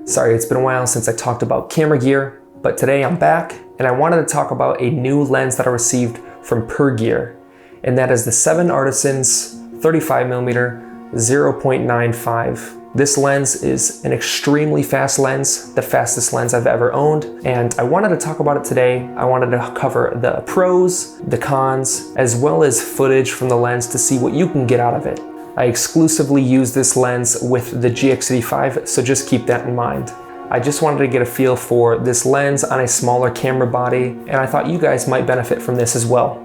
Sorry, it's been a while since I talked about camera gear, but today I'm back and I wanted to talk about a new lens that I received from Pergear, and that is the 7Artisans 35mm F0.95. This lens is an extremely fast lens, the fastest lens I've ever owned, and I wanted to talk about it today. I wanted to cover the pros, the cons, as well as footage from the lens to see what you can get out of it. I exclusively use this lens with the GX85, so just keep that in mind. I just wanted to get a feel for this lens on a smaller camera body, and I thought you guys might benefit from this as well.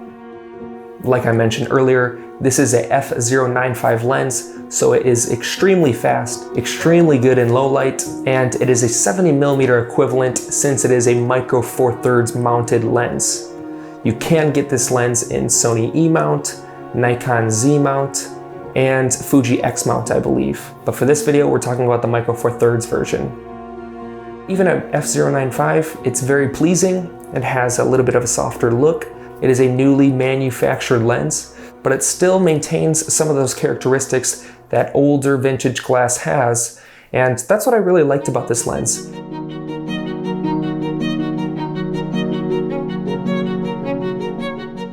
Like I mentioned earlier, this is a F0.95 lens, so it is extremely fast, extremely good in low light, and it is a 70mm equivalent since it is a micro 4/3 mounted lens. You can get this lens in Sony E mount, Nikon Z mount, and Fuji X mount, I believe. But for this video, we're talking about the micro 4/3 version. Even at F0.95, it's very pleasing. It has a little bit of a softer look. It is a newly manufactured lens, but it still maintains some of those characteristics that older vintage glass has, and that's what I really liked about this lens.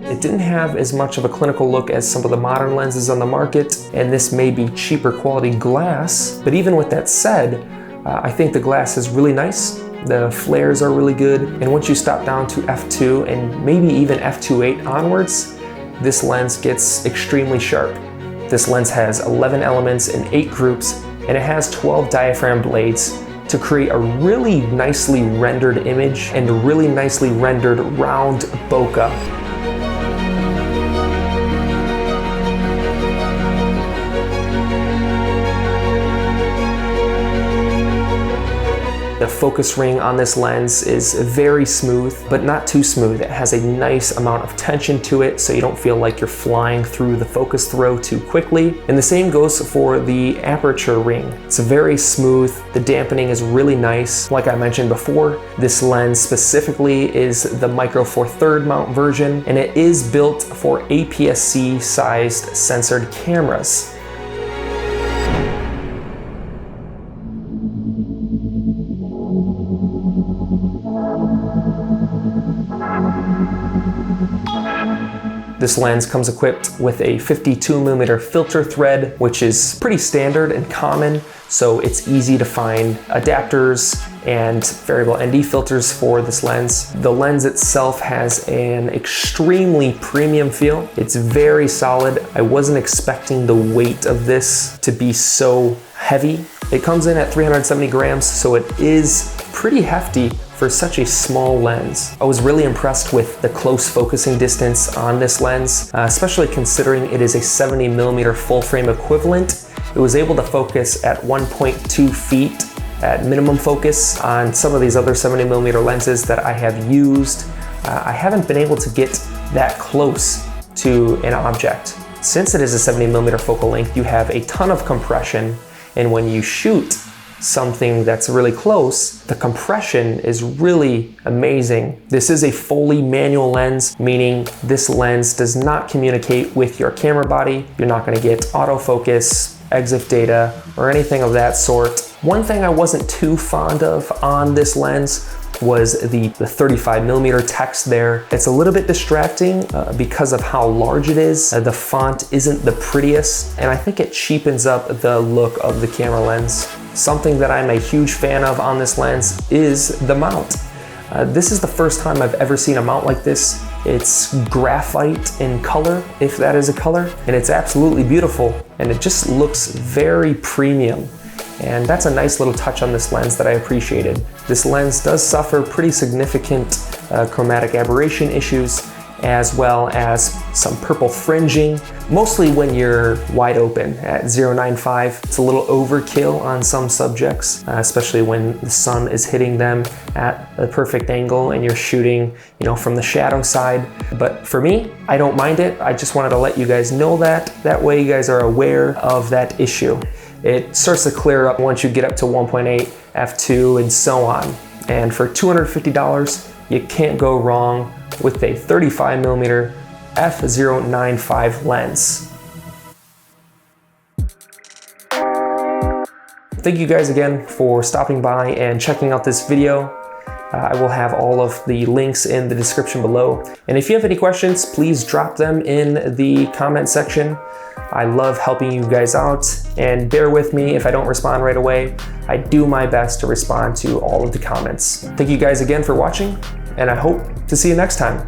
It didn't have as much of a clinical look as some of the modern lenses on the market, and this may be cheaper quality glass, but even with that said, I think the glass is really nice. The flares are really good, and once you stop down to f2 and maybe even f2.8 onwards, this lens gets extremely sharp. This lens has 11 elements in 8 groups, and it has 12 diaphragm blades to create a really nicely rendered image and a really nicely rendered round bokeh. The focus ring on this lens is very smooth, but not too smooth. It has a nice amount of tension to it, so you don't feel like you're flying through the focus throw too quickly. And the same goes for the aperture ring. It's very smooth. The dampening is really nice. Like I mentioned before, this lens specifically is the micro 4/3 mount version, and it is built for APS-C sized sensored cameras. This lens comes equipped with a 52mm filter thread, which is pretty standard and common, so it's easy to find adapters and variable ND filters for this lens. The lens itself has an extremely premium feel. It's very solid. I wasn't expecting the weight of this to be so heavy. It comes in at 370 grams, so it is pretty hefty for such a small lens. I was really impressed with the close focusing distance on this lens, especially considering it is a 70mm full frame equivalent. It was able to focus at 1.2 feet at minimum focus. On some of these other 70mm lenses that I have used, I haven't been able to get that close to an object. Since it is a 70mm focal length, you have a ton of compression, and when you shoot something that's really close, the compression is really amazing. This is a fully manual lens, meaning this lens does not communicate with your camera body. You're not going to get autofocus, EXIF data, or anything of that sort. One thing I wasn't too fond of on this lens was the 35mm text there. It's a little bit distracting because of how large it is. The font isn't the prettiest, and I think it cheapens up the look of the camera lens. Something that I'm a huge fan of on this lens is the mount. This is the first time I've ever seen a mount like this. It's graphite in color, if that is a color, and it's absolutely beautiful, and it just looks very premium. And that's a nice little touch on this lens that I appreciated. This lens does suffer pretty significant chromatic aberration issues, as well as some purple fringing, mostly when you're wide open at 0.95. It's a little overkill on some subjects, especially when the sun is hitting them at a perfect angle and you're shooting, from the shadow side. But for me, I don't mind it. I just wanted to let you guys know that. That way you guys are aware of that issue. It starts to clear up once you get up to 1.8, f2, and so on. And for $250, you can't go wrong with a 35mm F0.95 lens. thank you guys again for stopping by and checking out this video. I will have all of the links in the description below. And if you have any questions, please drop them in the comment section. I love helping you guys out, and bear with me if I don't respond right away. I do my best to respond to all of the comments. Thank you guys again for watching, and I hope to see you next time.